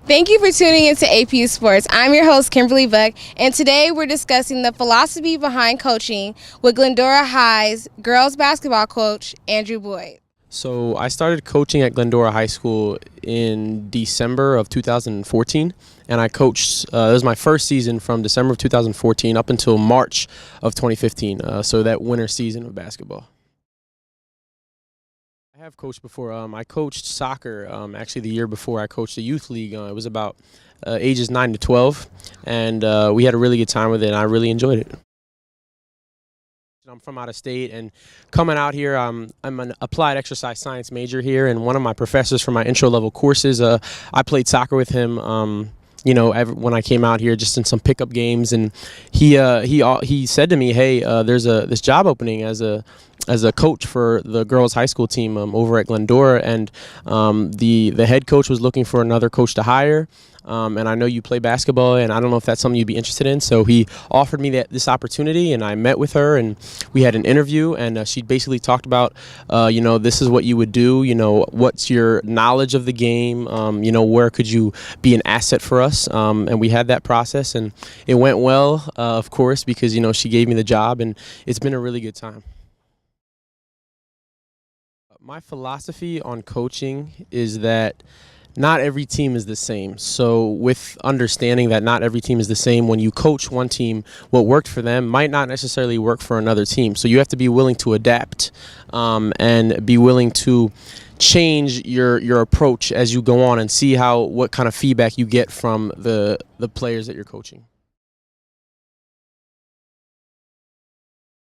Thank you for tuning into APU Sports. I'm your host, Kimberlee Buck, and today we're discussing the philosophy behind coaching with Glendora High's girls basketball coach, Andrew Boyd. So I started coaching at Glendora High School in December of 2014, and I coached, it was my first season from December of 2014 up until March of 2015, so that winter season of basketball. I have coached before. I coached soccer actually the year before. I coached the youth league. It was about ages 9 to 12, and we had a really good time with it, and I really enjoyed it. I'm from out of state, and coming out here, I'm an applied exercise science major here, and one of my professors for my intro level courses, I played soccer with him. When I came out here, just in some pickup games, and he said to me, "Hey, there's this job opening as a coach for the girls' high school team over at Glendora, and the head coach was looking for another coach to hire. And I know you play basketball, and I don't know if that's something you'd be interested in." So he offered me this opportunity, and I met with her, and we had an interview, and she basically talked about, this is what you would do, what's your knowledge of the game, where could you be an asset for us, and we had that process, and it went well, of course, because, she gave me the job, and it's been a really good time. My philosophy on coaching is that not every team is the same. So with understanding that not every team is the same, when you coach one team, what worked for them might not necessarily work for another team. So you have to be willing to adapt and be willing to change your approach as you go on and see what kind of feedback you get from the players that you're coaching.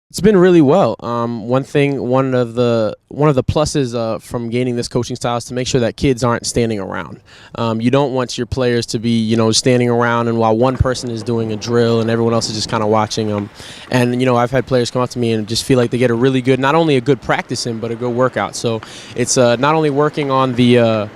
It's been really well. One of the pluses from gaining this coaching style is to make sure that kids aren't standing around. You don't want your players to be, standing around, and while one person is doing a drill and everyone else is just kind of watching them. And I've had players come up to me and just feel like they get a really good, not only a good practice in, but a good workout. So it's not only working on the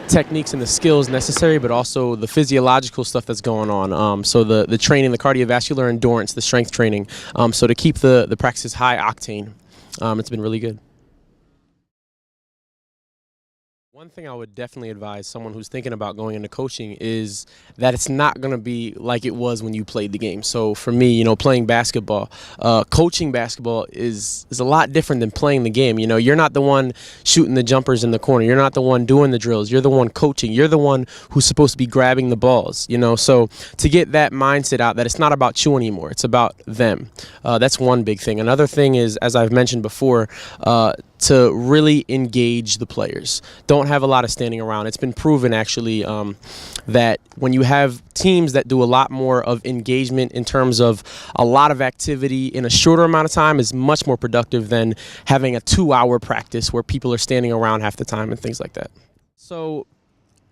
techniques and the skills necessary, but also the physiological stuff that's going on. So the training, the cardiovascular endurance, the strength training. So to keep the practices high octane, it's been really good. One thing I would definitely advise someone who's thinking about going into coaching is that it's not going to be like it was when you played the game. So for me, playing basketball, coaching basketball is a lot different than playing the game. You're not the one shooting the jumpers in the corner. You're not the one doing the drills. You're the one coaching. You're the one who's supposed to be grabbing the balls. So to get that mindset out that it's not about you anymore, it's about them. That's one big thing. Another thing is, as I've mentioned before, to really engage the players. Don't have a lot of standing around. It's been proven actually that when you have teams that do a lot more of engagement in terms of a lot of activity in a shorter amount of time is much more productive than having a 2-hour practice where people are standing around half the time and things like that. So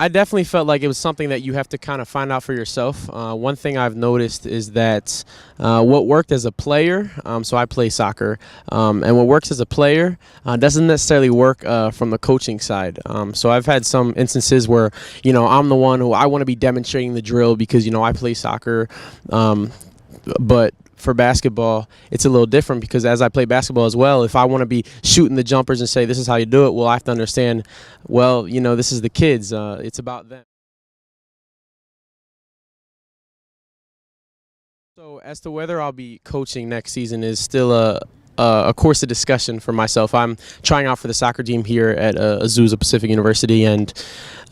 I definitely felt like it was something that you have to kind of find out for yourself. One thing I've noticed is that what worked as a player, so I play soccer, and what works as a player doesn't necessarily work from the coaching side. So I've had some instances where, I'm the one who I want to be demonstrating the drill because, I play soccer, but for basketball, it's a little different because as I play basketball as well, if I want to be shooting the jumpers and say this is how you do it, well, I have to understand, well, this is the kids. It's about them. So as to whether I'll be coaching next season is still a course of discussion for myself. I'm trying out for the soccer team here at Azusa Pacific University, and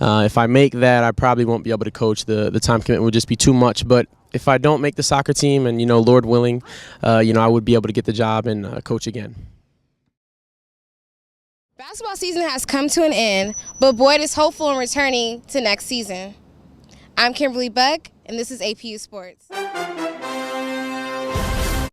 if I make that, I probably won't be able to coach. The time commitment would just be too much. But if I don't make the soccer team, and Lord willing, I would be able to get the job and coach again. Basketball season has come to an end, but Boyd is hopeful in returning to next season. I'm Kimberlee Buck, and this is APU Sports.